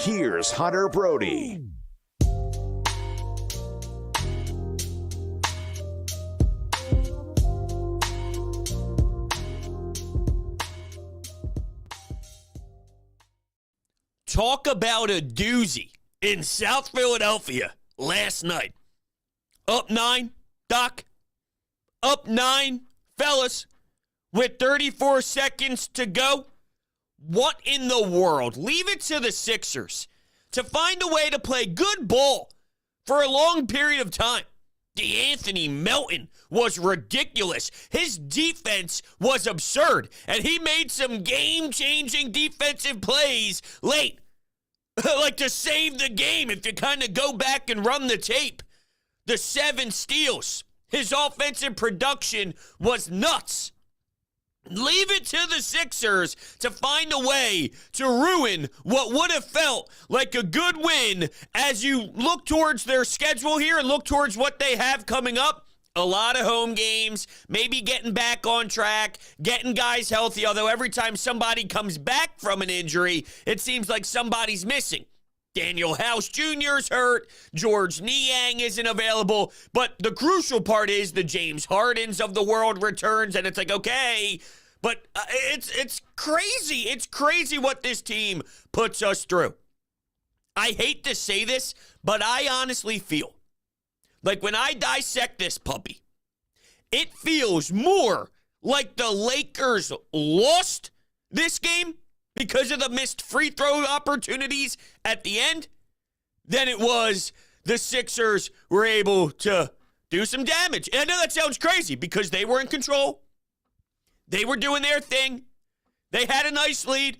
Here's Hunter Brody. Talk about a doozy in South Philadelphia last night. Up 9, Doc. Up 9, fellas, with 34 seconds to go. What in the world? Leave it to the Sixers to find a way to play good ball for a long period of time. DeAnthony Melton was ridiculous. His defense was absurd, and he made some game-changing defensive plays late. Like to save the game if you kind of go back and run the tape. The 7 steals. His offensive production was nuts. Leave it to the Sixers to find a way to ruin what would have felt like a good win as you look towards their schedule here and look towards what they have coming up. A lot of home games, maybe getting back on track, getting guys healthy, although every time somebody comes back from an injury, it seems like somebody's missing. Daniel House Jr. is hurt. George Niang isn't available. But the crucial part is the James Hardens of the world returns, and it's like, okay, but it's crazy. It's crazy what this team puts us through. I hate to say this, but I honestly feel like when I dissect this puppy, it feels more like the Lakers lost this game because of the missed free throw opportunities at the end than it was the Sixers were able to do some damage. And I know that sounds crazy because they were in control. They were doing their thing. They had a nice lead.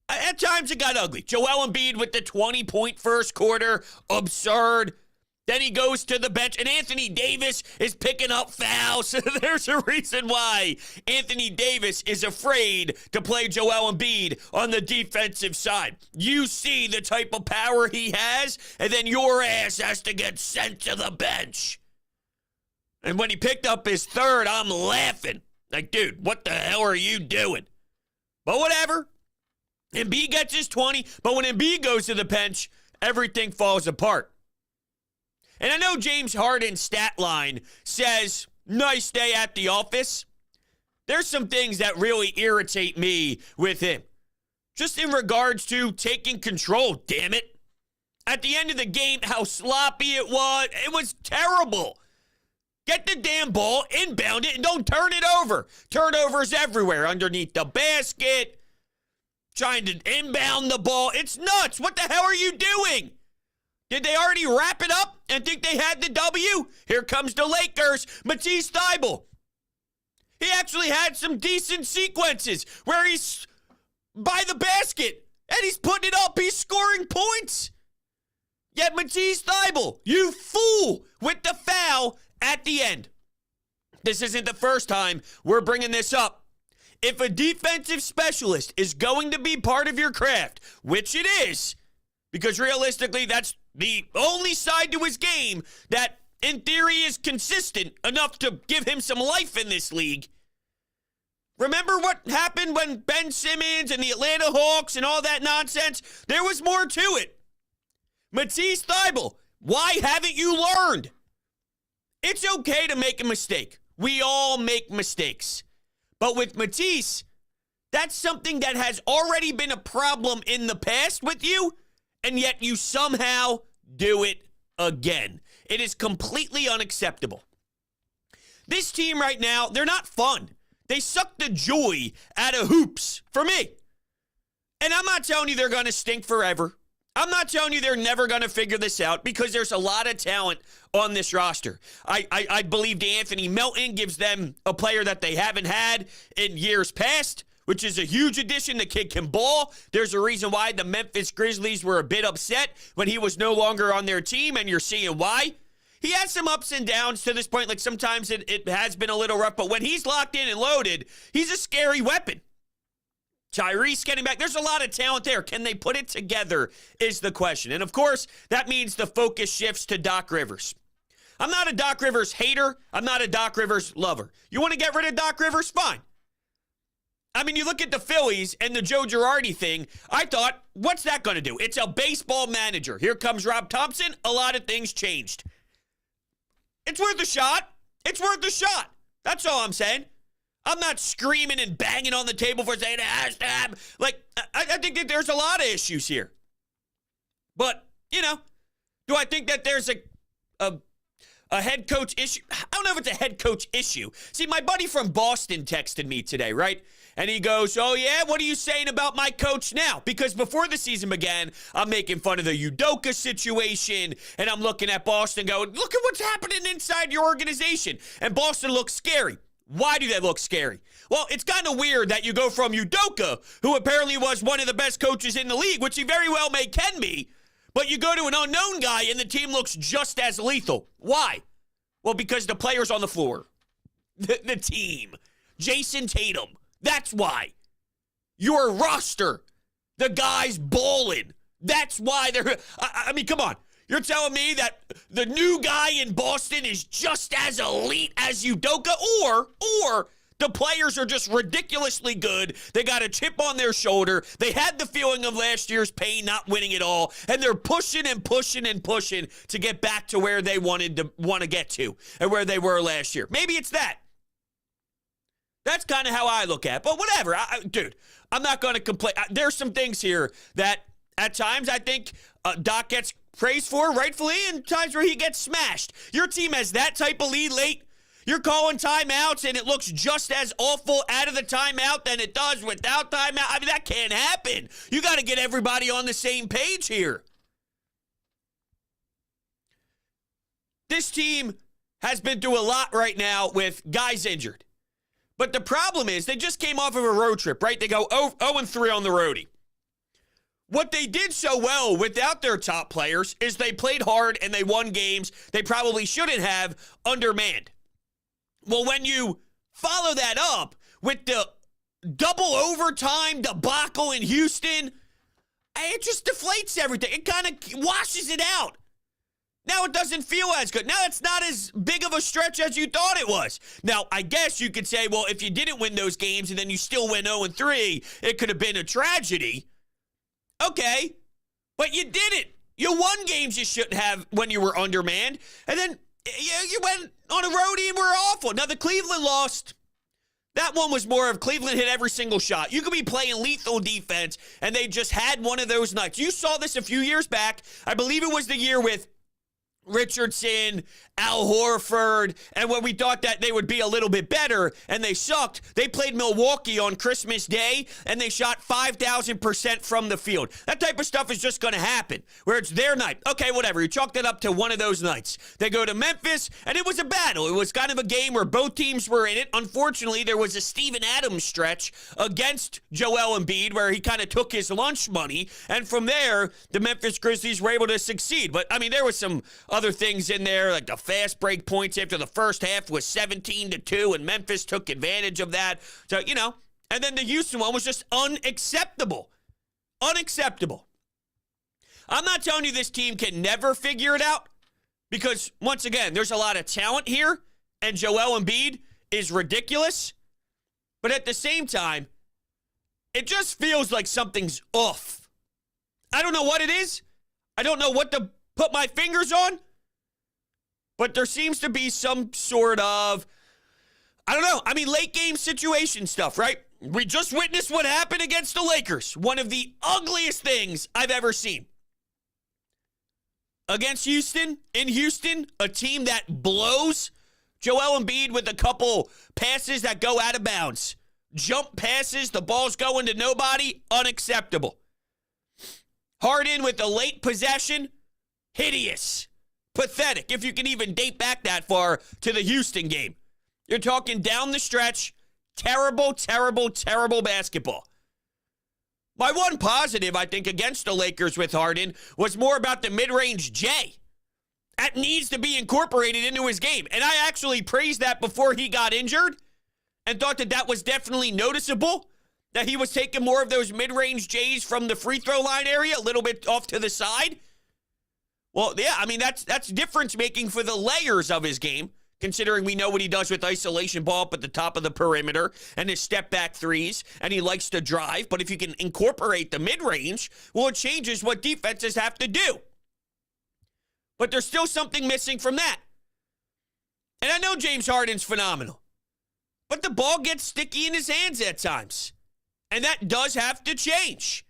At times it got ugly. Joel Embiid with the 20-point first quarter. Absurd. Then he goes to the bench, and Anthony Davis is picking up fouls. There's a reason why Anthony Davis is afraid to play Joel Embiid on the defensive side. You see the type of power he has, and then your ass has to get sent to the bench. And when he picked up his third, I'm laughing. Like, dude, what the hell are you doing? But whatever. Embiid gets his 20, but when Embiid goes to the bench, everything falls apart. And I know James Harden's stat line says, nice day at the office. There's some things that really irritate me with him. Just in regards to taking control, damn it. At the end of the game, how sloppy it was terrible. Get the damn ball, inbound it, and don't turn it over. Turnovers everywhere, underneath the basket, trying to inbound the ball. It's nuts. What the hell are you doing? Did they already wrap it up and think they had the W? Here comes the Lakers. Matisse Thybulle. He actually had some decent sequences where he's by the basket and he's putting it up. He's scoring points. Yet Matisse Thybulle, you fool, with the foul at the end. This isn't the first time we're bringing this up. If a defensive specialist is going to be part of your craft, which it is, because realistically that's the only side to his game that, in theory, is consistent enough to give him some life in this league. Remember what happened when Ben Simmons and the Atlanta Hawks and all that nonsense? There was more to it. Matisse Thybulle, why haven't you learned? It's okay to make a mistake. We all make mistakes. But with Matisse, that's something that has already been a problem in the past with you, and yet you somehow do it again. It is completely unacceptable. This team right now, they're not fun. They suck the joy out of hoops for me. And I'm not telling you they're going to stink forever. I'm not telling you they're never going to figure this out because there's a lot of talent on this roster. I believe Anthony Melton gives them a player that they haven't had in years past, which is a huge addition. The kid can ball. There's a reason why the Memphis Grizzlies were a bit upset when he was no longer on their team, and you're seeing why. He has some ups and downs to this point. Like sometimes it has been a little rough, but when he's locked in and loaded, he's a scary weapon. Tyrese getting back. There's a lot of talent there. Can they put it together is the question. And, of course, that means the focus shifts to Doc Rivers. I'm not a Doc Rivers hater. I'm not a Doc Rivers lover. You want to get rid of Doc Rivers? Fine. I mean, you look at the Phillies and the Joe Girardi thing, I thought, what's that going to do? It's a baseball manager. Here comes Rob Thompson. A lot of things changed. It's worth a shot. It's worth a shot. That's all I'm saying. I'm not screaming and banging on the table for saying it has to happen. Like, I think that there's a lot of issues here. But, you know, do I think that there's a head coach issue? I don't know if it's a head coach issue. See, my buddy from Boston texted me today, right? And he goes, oh, yeah, what are you saying about my coach now? Because before the season began, I'm making fun of the Udoka situation, and I'm looking at Boston going, look at what's happening inside your organization. And Boston looks scary. Why do they look scary? Well, it's kind of weird that you go from Udoka, who apparently was one of the best coaches in the league, which he very well can be, but you go to an unknown guy and the team looks just as lethal. Why? Well, because the players on the floor, the team, Jason Tatum, that's why. Your roster, the guys balling, that's why they're, I mean, come on. You're telling me that the new guy in Boston is just as elite as Udoka, or the players are just ridiculously good. They got a chip on their shoulder. They had the feeling of last year's pain, not winning it all, and they're pushing and pushing and pushing to get back to where they want to get to and where they were last year. Maybe it's that. That's kind of how I look at it. But whatever, dude, I'm not going to complain. There's some things here that at times I think Doc gets praised for, rightfully, and times where he gets smashed. Your team has that type of lead late. You're calling timeouts, and it looks just as awful out of the timeout than it does without timeout. I mean, that can't happen. You got to get everybody on the same page here. This team has been through a lot right now with guys injured. But the problem is they just came off of a road trip, right? They go 0-3 on the roadie. What they did so well without their top players is they played hard and they won games they probably shouldn't have undermanned. Well, when you follow that up with the double overtime debacle in Houston, it just deflates everything. It kind of washes it out. Now it doesn't feel as good. Now it's not as big of a stretch as you thought it was. Now, I guess you could say, well, if you didn't win those games and then you still went 0-3, it could have been a tragedy. Okay, but you did it. You won games you shouldn't have when you were undermanned, and then you went on a roadie and were awful. Now, the Cleveland lost. That one was more of Cleveland hit every single shot. You could be playing lethal defense, and they just had one of those nights. You saw this a few years back. I believe it was the year with Richardson, Al Horford, and when we thought that they would be a little bit better, and they sucked, they played Milwaukee on Christmas Day, and they shot 5,000% from the field. That type of stuff is just going to happen, where it's their night. Okay, whatever. You chalked it up to one of those nights. They go to Memphis, and it was a battle. It was kind of a game where both teams were in it. Unfortunately, there was a Steven Adams stretch against Joel Embiid, where he kind of took his lunch money, and from there, the Memphis Grizzlies were able to succeed. But, I mean, there was some other things in there, like the fast break points after the first half was 17-2, and Memphis took advantage of that. So, you know, and then the Houston one was just unacceptable. Unacceptable. I'm not telling you this team can never figure it out, because, once again, there's a lot of talent here, and Joel Embiid is ridiculous. But at the same time, it just feels like something's off. I don't know what it is. I don't know what to put my fingers on. But there seems to be some sort of, I don't know, I mean, late game situation stuff, right? We just witnessed what happened against the Lakers. One of the ugliest things I've ever seen. Against Houston, in Houston, a team that blows. Joel Embiid with a couple passes that go out of bounds. Jump passes, the ball's going to nobody, unacceptable. Harden with a late possession, hideous. Pathetic, if you can even date back that far to the Houston game. You're talking down the stretch, terrible, terrible, terrible basketball. My one positive, I think, against the Lakers with Harden was more about the mid-range J. That needs to be incorporated into his game. And I actually praised that before he got injured and thought that that was definitely noticeable, that he was taking more of those mid-range J's from the free throw line area, a little bit off to the side. Well, yeah, I mean, that's difference-making for the layers of his game, considering we know what he does with isolation ball up at the top of the perimeter and his step-back threes, and he likes to drive. But if you can incorporate the mid-range, well, it changes what defenses have to do. But there's still something missing from that. And I know James Harden's phenomenal, but the ball gets sticky in his hands at times. And that does have to change.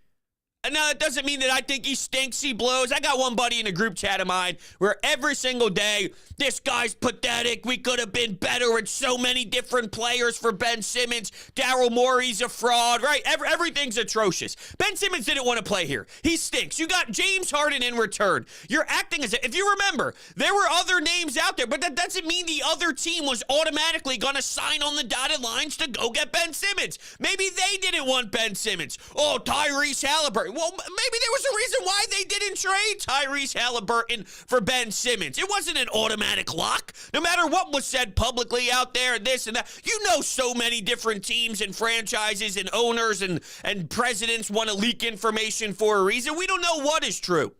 And now that doesn't mean that I think he stinks, he blows. I got one buddy in a group chat of mine where every single day, this guy's pathetic. We could have been better with so many different players for Ben Simmons. Daryl Morey's a fraud, right? Everything's atrocious. Ben Simmons didn't want to play here. He stinks. You got James Harden in return. You're acting as if you remember, there were other names out there, but that doesn't mean the other team was automatically going to sign on the dotted lines to go get Ben Simmons. Maybe they didn't want Ben Simmons. Oh, Tyrese Halliburton. Well, maybe there was a reason why they didn't trade Tyrese Halliburton for Ben Simmons. It wasn't an automatic lock. No matter what was said publicly out there, this and that. You know, so many different teams and franchises and owners and presidents want to leak information for a reason. We don't know what is true.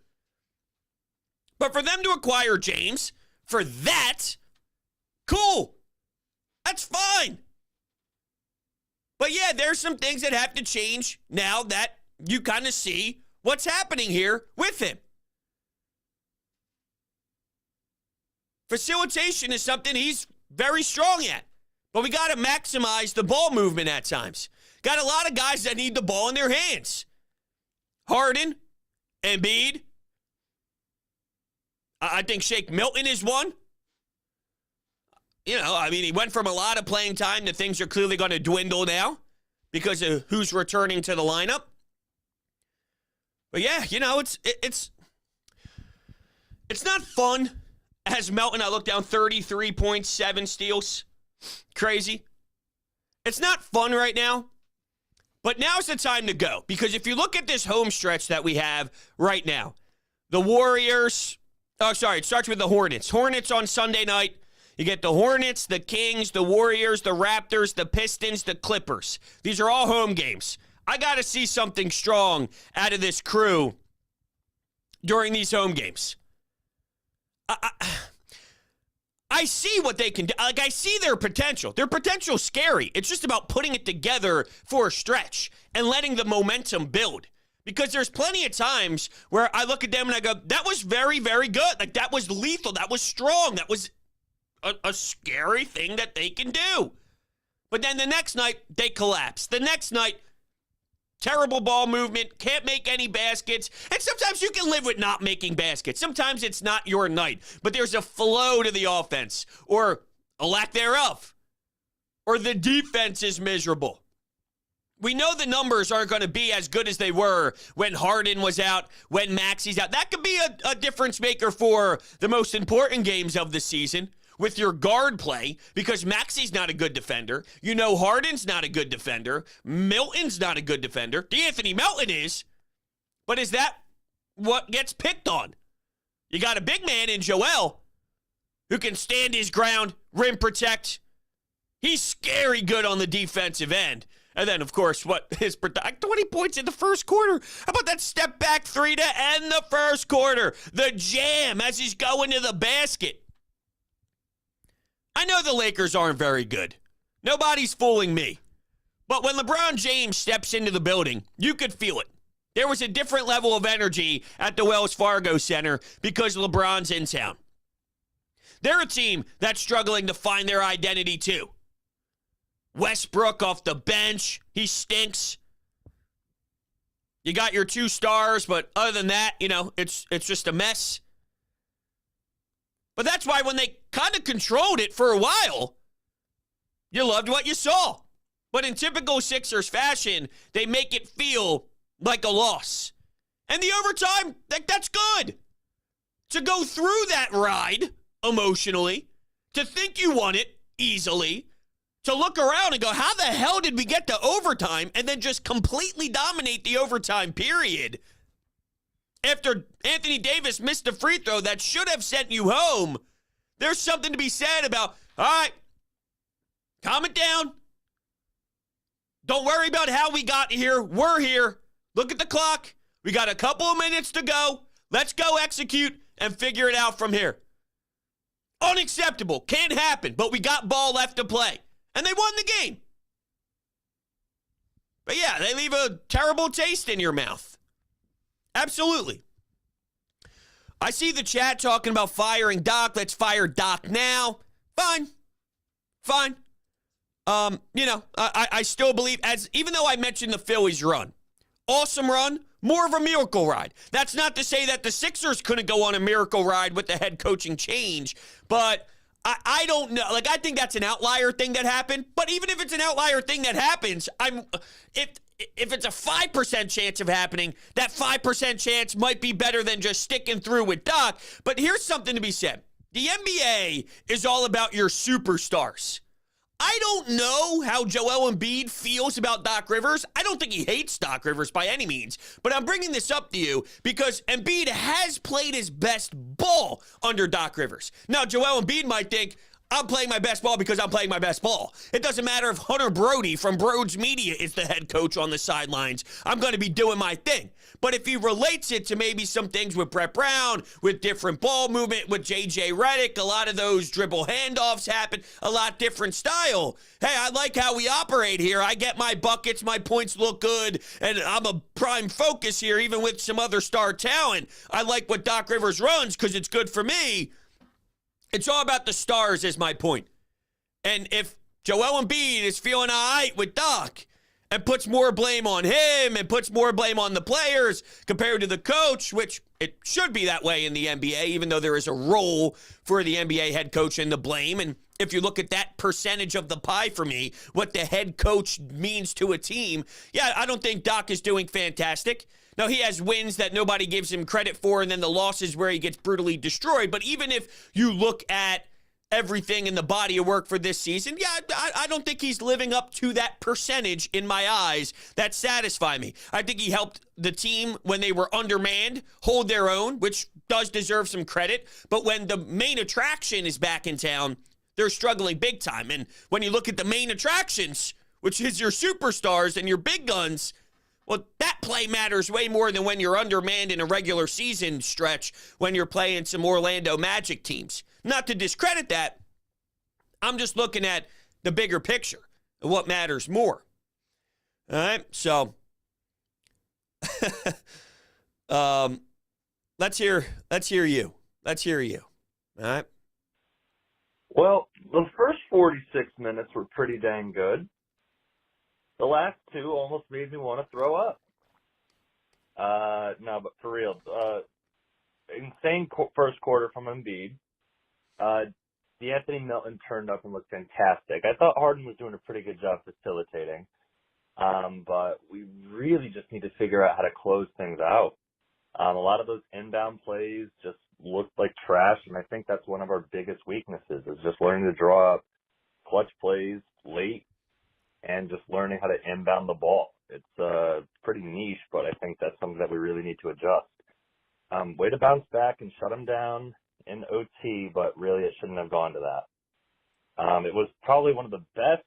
But for them to acquire James, for that, cool. That's fine. But yeah, there's some things that have to change now that you kind of see what's happening here with him. Facilitation is something he's very strong at, but we got to maximize the ball movement at times. Got a lot of guys that need the ball in their hands. Harden, Embiid. I think Shake Milton is one. You know, I mean, he went from a lot of playing time to things are clearly going to dwindle now because of who's returning to the lineup. But yeah, you know, it's not fun. As Melton, I look down 33.7 steals. Crazy. It's not fun right now. But now's the time to go. Because if you look at this home stretch that we have right now, the Warriors, it starts with the Hornets. Hornets on Sunday night. You get the Hornets, the Kings, the Warriors, the Raptors, the Pistons, the Clippers. These are all home games. I got to see something strong out of this crew during these home games. I see what they can do. Like, I see their potential. Their potential's scary. It's just about putting it together for a stretch and letting the momentum build. Because there's plenty of times where I look at them and I go, that was very, very good. Like, that was lethal. That was strong. That was a scary thing that they can do. But then the next night, they collapse. The next night, terrible ball movement, can't make any baskets. And sometimes you can live with not making baskets. Sometimes it's not your night. But there's a flow to the offense, or a lack thereof. Or the defense is miserable. We know the numbers aren't going to be as good as they were when Harden was out, when Maxi's out. That could be a difference maker for the most important games of the season with your guard play, because Maxi's not a good defender. You know Harden's not a good defender. Milton's not a good defender. DeAnthony Melton is. But is that what gets picked on? You got a big man in Joel who can stand his ground, rim protect. He's scary good on the defensive end. And then, of course, his 20 points in the first quarter. How about that step back three to end the first quarter? The jam as he's going to the basket. I know the Lakers aren't very good. Nobody's fooling me. But when LeBron James steps into the building, you could feel it. There was a different level of energy at the Wells Fargo Center because LeBron's in town. They're a team that's struggling to find their identity too. Westbrook off the bench, he stinks. You got your two stars, but other than that, you know, it's just a mess. But that's why when they kind of controlled it for a while, you loved what you saw. But in typical Sixers fashion, they make it feel like a loss. And the overtime, that's good. To go through that ride emotionally, to think you won it easily, to look around and go, how the hell did we get to overtime, and then just completely dominate the overtime period after Anthony Davis missed a free throw that should have sent you home. There's something to be said about, all right, calm it down. Don't worry about how we got here. We're here. Look at the clock. We got a couple of minutes to go. Let's go execute and figure it out from here. Unacceptable. Can't happen. But we got ball left to play. And they won the game. But yeah, they leave a terrible taste in your mouth. Absolutely. I see the chat talking about firing Doc. Let's fire Doc now. Fine. I still believe, even though I mentioned the Phillies run, awesome run, more of a miracle ride. That's not to say that the Sixers couldn't go on a miracle ride with the head coaching change, but I don't know. Like, I think that's an outlier thing that happened. But even if it's an outlier thing that happens, if it's a 5% chance of happening, that 5% chance might be better than just sticking through with Doc. But here's something to be said. The NBA is all about your superstars. I don't know how Joel Embiid feels about Doc Rivers. I don't think he hates Doc Rivers by any means. But I'm bringing this up to you because Embiid has played his best ball under Doc Rivers. Now, Joel Embiid might think, I'm playing my best ball because I'm playing my best ball. It doesn't matter if Hunter Brody from Broads Media is the head coach on the sidelines. I'm going to be doing my thing. But if he relates it to maybe some things with Brett Brown, with different ball movement, with J.J. Redick, a lot of those dribble handoffs happen, a lot different style. Hey, I like how we operate here. I get my buckets, my points look good, and I'm a prime focus here, even with some other star talent. I like what Doc Rivers runs because it's good for me. It's all about the stars is my point. And if Joel Embiid is feeling all right with Doc and puts more blame on him and puts more blame on the players compared to the coach, which it should be that way in the NBA, even though there is a role for the NBA head coach in the blame. And if you look at that percentage of the pie for me, what the head coach means to a team, yeah, I don't think Doc is doing fantastic. Now, he has wins that nobody gives him credit for, and then the losses where he gets brutally destroyed. But even if you look at everything in the body of work for this season, yeah, I don't think he's living up to that percentage in my eyes that satisfy me. I think he helped the team when they were undermanned hold their own, which does deserve some credit. But when the main attraction is back in town, they're struggling big time. And when you look at the main attractions, which is your superstars and your big guns, well, that play matters way more than when you're undermanned in a regular season stretch when you're playing some Orlando Magic teams. Not to discredit that, I'm just looking at the bigger picture and what matters more. All right, so let's hear you. Let's hear you. All right. Well, the first 46 minutes were pretty dang good. The last two almost made me want to throw up. No, but for real, insane first quarter from Embiid. D'Anthony Melton turned up and looked fantastic. I thought Harden was doing a pretty good job facilitating, but we really just need to figure out how to close things out. A lot of those inbound plays just looked like trash, and I think that's one of our biggest weaknesses is just learning to draw up clutch plays late and just learning how to inbound the ball. It's pretty niche, but I think that's something that we really need to adjust. Way to bounce back and shut them down in OT, but really it shouldn't have gone to that. It was probably one of the best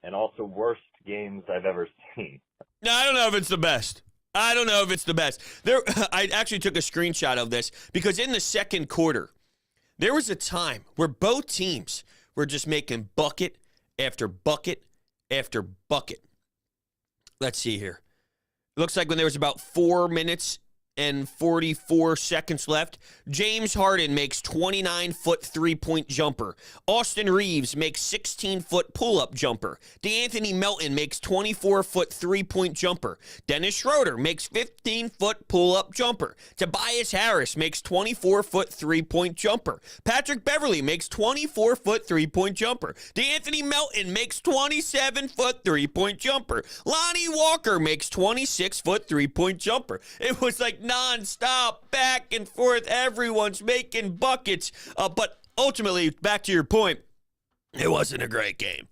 and also worst games I've ever seen. No, I don't know if it's the best. I actually took a screenshot of this because in the second quarter, there was a time where both teams were just making bucket after bucket after bucket. Let's see here. It looks like when there was about 4 minutes and 44 seconds left, James Harden makes 29-foot three-point jumper. Austin Reeves makes 16-foot pull-up jumper. D'Anthony Melton makes 24-foot three-point jumper. Dennis Schroeder makes 15-foot pull-up jumper. Tobias Harris makes 24-foot three-point jumper. Patrick Beverley makes 24-foot three-point jumper. D'Anthony Melton makes 27-foot three-point jumper. Lonnie Walker makes 26-foot three-point jumper. It was like non-stop, back and forth. Everyone's making buckets. But ultimately, back to your point, it wasn't a great game.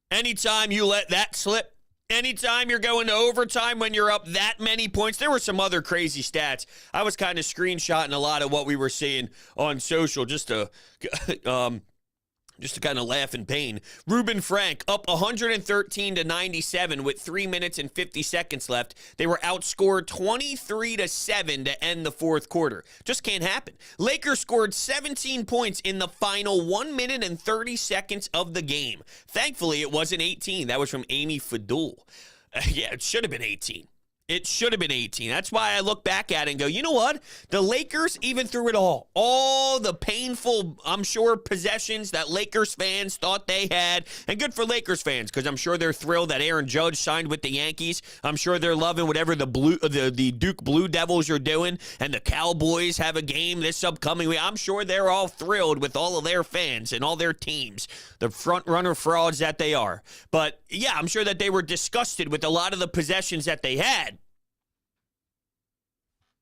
Anytime you let that slip, anytime you're going to overtime when you're up that many points, there were some other crazy stats. I was kind of screenshotting a lot of what we were seeing on social just to just to kind of laugh in pain. Ruben Frank up 113-97 with 3 minutes and 50 seconds left. They were outscored 23-7 to end the fourth quarter. Just can't happen. Lakers scored 17 points in the final 1 minute and 30 seconds of the game. Thankfully, it wasn't 18. That was from Amy Fadul. Yeah, it should have been 18. It should have been 18. That's why I look back at it and go, you know what? The Lakers, even through it all the painful, I'm sure, possessions that Lakers fans thought they had, and good for Lakers fans because I'm sure they're thrilled that Aaron Judge signed with the Yankees. I'm sure they're loving whatever the Duke Blue Devils are doing, and the Cowboys have a game this upcoming week. I'm sure they're all thrilled with all of their fans and all their teams, the front runner frauds that they are. But yeah, I'm sure that they were disgusted with a lot of the possessions that they had.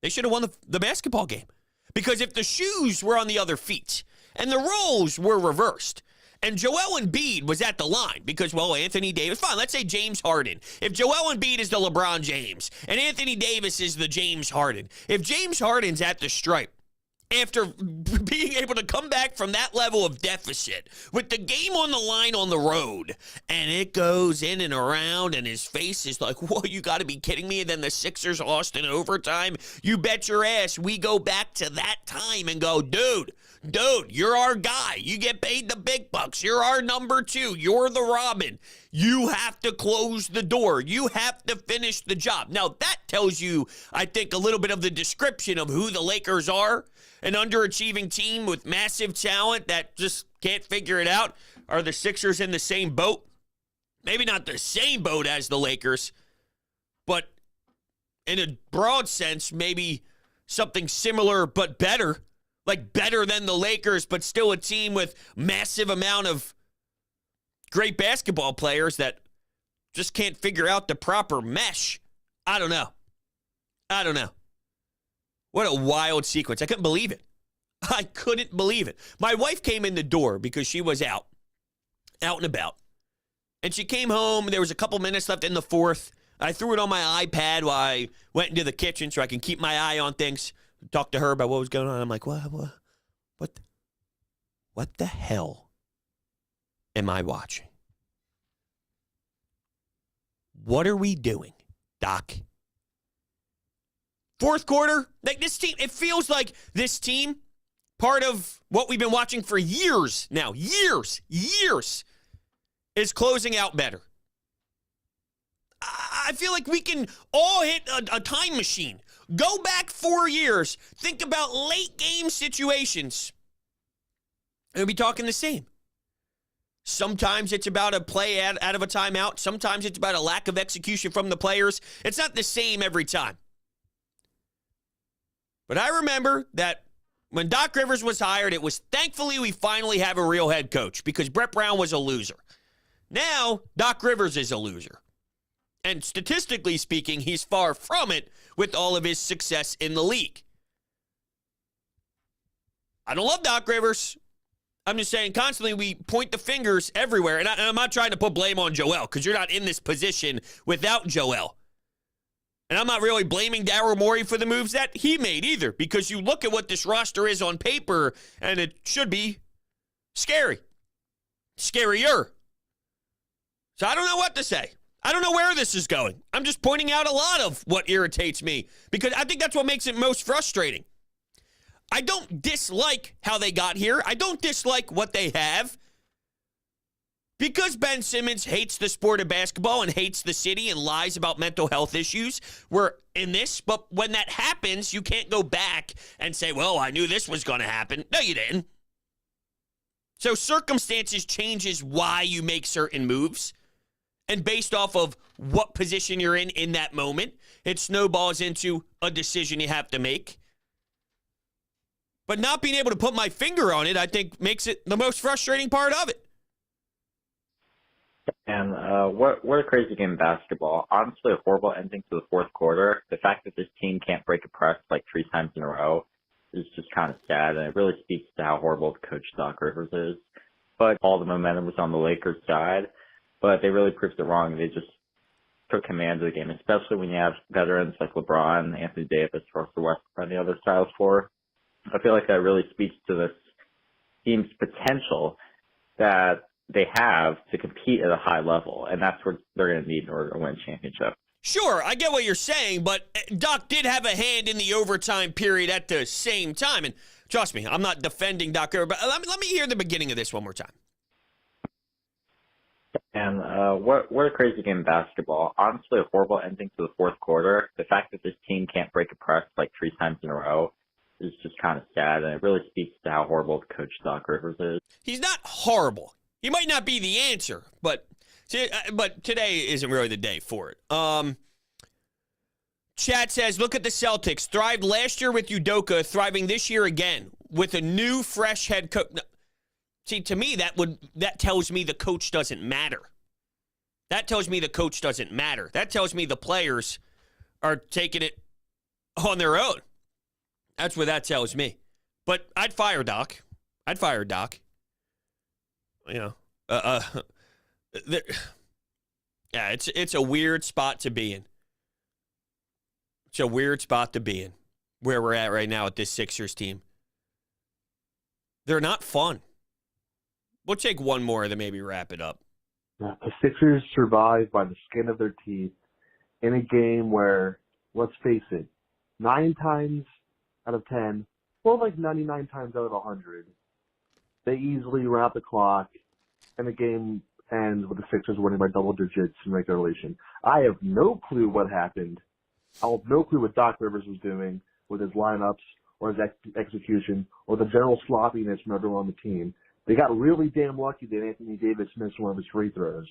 They should have won the basketball game. Because if the shoes were on the other feet and the roles were reversed and Joel Embiid was at the line because, well, Anthony Davis, fine, let's say James Harden. If Joel Embiid is the LeBron James and Anthony Davis is the James Harden, if James Harden's at the stripe, after being able to come back from that level of deficit with the game on the line on the road, and it goes in and around, and his face is like, whoa, you got to be kidding me. And then the Sixers lost in overtime. You bet your ass we go back to that time and go, dude, you're our guy. You get paid the big bucks. You're our number two. You're the Robin. You have to close the door. You have to finish the job. Now, that tells you, I think, a little bit of the description of who the Lakers are. An underachieving team with massive talent that just can't figure it out. Are the Sixers in the same boat? Maybe not the same boat as the Lakers, but in a broad sense, maybe something similar but better. Like better than the Lakers, but still a team with massive amount of great basketball players that just can't figure out the proper mesh. I don't know. What a wild sequence. I couldn't believe it. I couldn't believe it. My wife came in the door because she was out and about. And she came home. There was a couple minutes left in the fourth. I threw it on my iPad while I went into the kitchen so I can keep my eye on things. Talk to her about what was going on. I'm like, what the hell am I watching? What are we doing, Doc? Fourth quarter, like this team, it feels like this team, part of what we've been watching for years now, years, is closing out better. I feel like we can all hit a time machine. Go back 4 years. Think about late game situations. And we'll be talking the same. Sometimes it's about a play out of a timeout. Sometimes it's about a lack of execution from the players. It's not the same every time. But I remember that when Doc Rivers was hired, it was thankfully we finally have a real head coach because Brett Brown was a loser. Now, Doc Rivers is a loser. And statistically speaking, he's far from it with all of his success in the league. I don't love Doc Rivers. I'm just saying constantly we point the fingers everywhere. And I'm not trying to put blame on Joel because you're not in this position without Joel. And I'm not really blaming Daryl Morey for the moves that he made either because you look at what this roster is on paper and it should be scary. Scarier. So I don't know what to say. I don't know where this is going. I'm just pointing out a lot of what irritates me because I think that's what makes it most frustrating. I don't dislike how they got here. I don't dislike what they have. Because Ben Simmons hates the sport of basketball and hates the city and lies about mental health issues, we're in this. But when that happens, you can't go back and say, well, I knew this was going to happen. No, you didn't. So circumstances changes why you make certain moves. And based off of what position you're in that moment, it snowballs into a decision you have to make. But not being able to put my finger on it, I think, makes it the most frustrating part of it. And what a crazy game of basketball. Honestly, a horrible ending to the fourth quarter. The fact that this team can't break a press like 3 times in a row is just kind of sad, and it really speaks to how horrible the coach Doc Rivers is. But all the momentum was on the Lakers' side, but they really proved it wrong. They just took command of the game, especially when you have veterans like LeBron, Anthony Davis, Russell Westbrook on the other side of the floor. I feel like that really speaks to this team's potential. that they have to compete at a high level, and that's what they're going to need in order to win a championship. Sure, I get what you're saying, but Doc did have a hand in the overtime period at the same time. And trust me, I'm not defending Doc Rivers, but let me hear the beginning of this one more time. And what a crazy game of basketball. Honestly, a horrible ending to the fourth quarter. The fact that this team can't break a press like 3 times in a row is just kind of sad, and it really speaks to how horrible the coach Doc Rivers is. He's not horrible. He might not be the answer, but today isn't really the day for it. Chat says, look at the Celtics. Thrived last year with Udoka, thriving this year again with a new, fresh head coach. No, see, to me, that tells me the coach doesn't matter. That tells me the coach doesn't matter. That tells me the players are taking it on their own. That's what that tells me. But I'd fire Doc. You know, yeah, it's a weird spot to be in. It's a weird spot to be in, where we're at right now with this Sixers team. They're not fun. We'll take one more and then maybe wrap it up. The Sixers survived by the skin of their teeth in a game where, let's face it, 9 times out of 10, or like 99 times out of 100, they easily run out the clock, and the game ends with the Sixers winning by double digits in regulation. I have no clue what happened. I have no clue what Doc Rivers was doing with his lineups or his execution or the general sloppiness from everyone on the team. They got really damn lucky that Anthony Davis missed one of his free throws,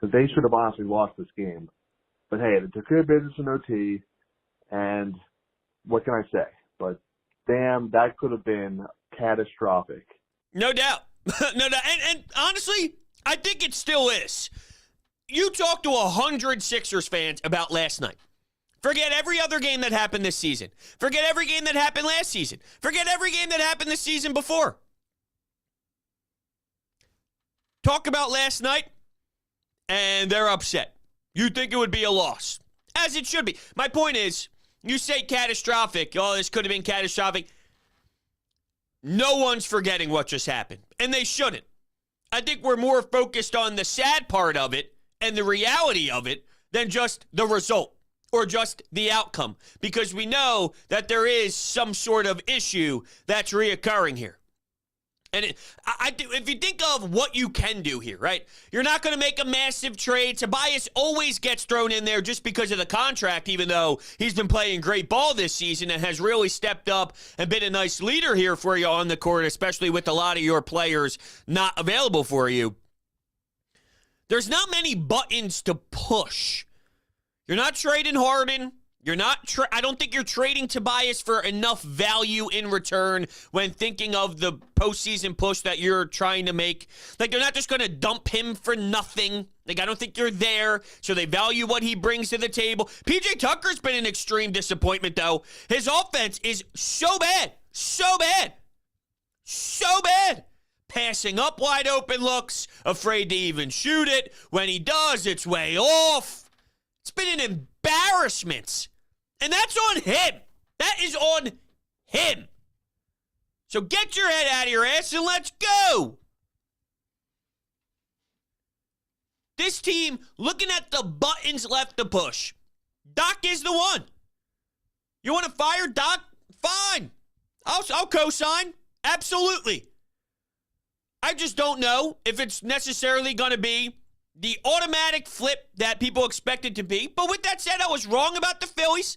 because they should have honestly lost this game. But hey, they took care of business in OT, and what can I say? But damn, that could have been catastrophic. No doubt. No doubt. And honestly, I think it still is. You talk to 100 Sixers fans about last night. Forget every other game that happened this season. Forget every game that happened last season. Forget every game that happened the season before. Talk about last night, and they're upset. You think it would be a loss, as it should be. My point is, you say catastrophic. Oh, this could have been catastrophic. No one's forgetting what just happened, and they shouldn't. I think we're more focused on the sad part of it and the reality of it than just the result or just the outcome, because we know that there is some sort of issue that's reoccurring here. And if you think of what you can do here, right? You're not going to make a massive trade. Tobias always gets thrown in there just because of the contract, even though he's been playing great ball this season and has really stepped up and been a nice leader here for you on the court, especially with a lot of your players not available for you. There's not many buttons to push. You're not trading Harden. You're not. I don't think you're trading Tobias for enough value in return when thinking of the postseason push that you're trying to make. Like, they're not just going to dump him for nothing. Like, I don't think you're there. So they value what he brings to the table. PJ Tucker's been an extreme disappointment, though. His offense is so bad. So bad. So bad. Passing up wide open looks, afraid to even shoot it. When he does, it's way off. It's been an embarrassment. And that's on him. That is on him. So get your head out of your ass and let's go. This team, looking at the buttons left to push. Doc is the one. You want to fire Doc? Fine. I'll co-sign. Absolutely. I just don't know if it's necessarily going to be the automatic flip that people expect it to be. But with that said, I was wrong about the Phillies.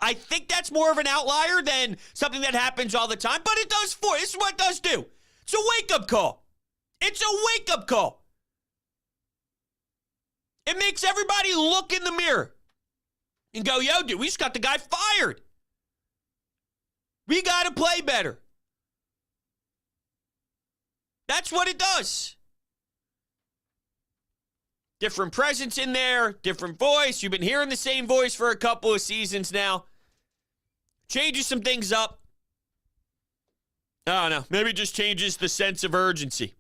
I think that's more of an outlier than something that happens all the time. But it does this is what it does do. It's a wake-up call. It's a wake-up call. It makes everybody look in the mirror and go, yo, dude, we just got the guy fired. We got to play better. That's what it does. Different presence in there, different voice. You've been hearing the same voice for a couple of seasons now. Changes some things up. I don't know. Maybe it just changes the sense of urgency.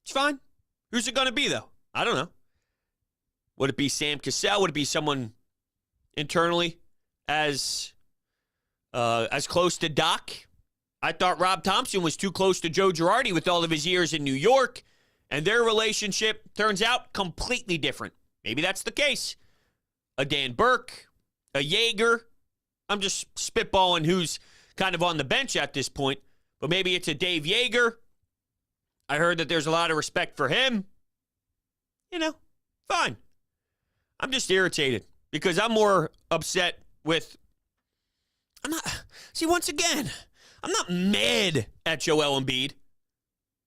It's fine. Who's it going to be, though? I don't know. Would it be Sam Cassell? Would it be someone internally as close to Doc I thought Rob Thompson was too close to Joe Girardi with all of his years in New York, and their relationship turns out completely different. Maybe that's the case. A Dan Burke, a Yeager. I'm just spitballing who's kind of on the bench at this point, but maybe it's a Dave Yeager. I heard that there's a lot of respect for him. Fine. I'm just irritated because I'm more upset with. Once again, I'm not mad at Joel Embiid.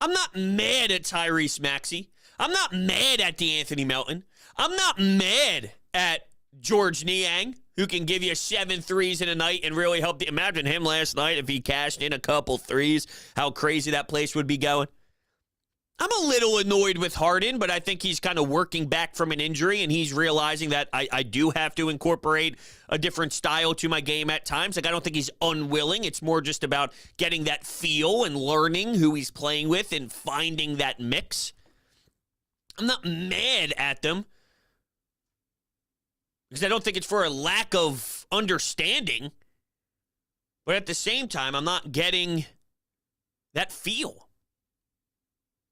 I'm not mad at Tyrese Maxey. I'm not mad at DeAnthony Melton. I'm not mad at George Niang, who can give you 7 threes in a night and really help. Imagine him last night if he cashed in a couple threes, how crazy that place would be going. I'm a little annoyed with Harden, but I think he's kind of working back from an injury, and he's realizing that I do have to incorporate a different style to my game at times. I don't think he's unwilling. It's more just about getting that feel and learning who he's playing with and finding that mix. I'm not mad at them because I don't think it's for a lack of understanding, but at the same time, I'm not getting that feel.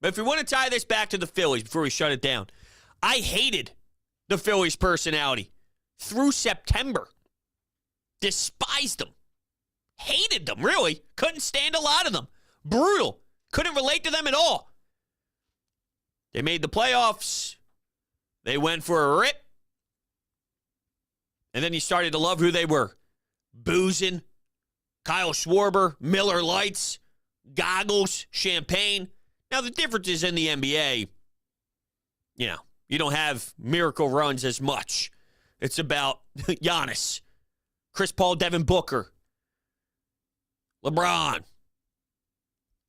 But if we want to tie this back to the Phillies before we shut it down, I hated the Phillies' personality through September. Despised them. Hated them, really. Couldn't stand a lot of them. Brutal. Couldn't relate to them at all. They made the playoffs. They went for a rip. And then you started to love who they were. Boozing, Kyle Schwarber, Miller Lights, goggles, champagne. Now, the difference is in the NBA, you don't have miracle runs as much. It's about Giannis, Chris Paul, Devin Booker, LeBron,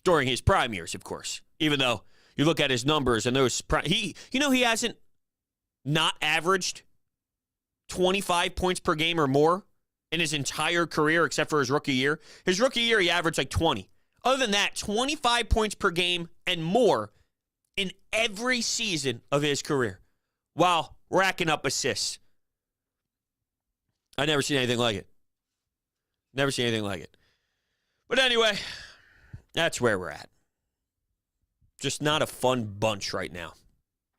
during his prime years, of course. Even though you look at his numbers and those, he hasn't not averaged 25 points per game or more in his entire career except for his rookie year. His rookie year, he averaged like 20. Other than that, 25 points per game and more in every season of his career while racking up assists. I've never seen anything like it. Never seen anything like it. But anyway, that's where we're at. Just not a fun bunch right now.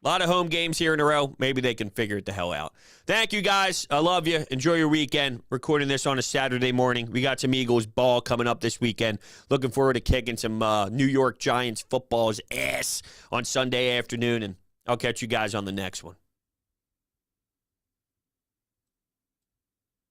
A lot of home games here in a row. Maybe they can figure it the hell out. Thank you, guys. I love you. Enjoy your weekend. Recording this on a Saturday morning. We got some Eagles ball coming up this weekend. Looking forward to kicking some New York Giants football's ass on Sunday afternoon, and I'll catch you guys on the next one.